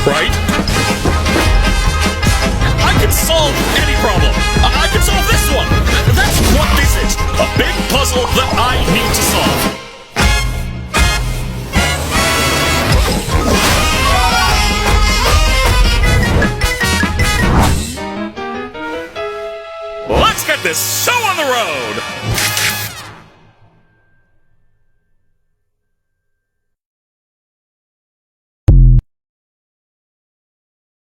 right? I can solve any problem. I can solve this one. That's what this is. A big puzzle that I need to solve. Let's get this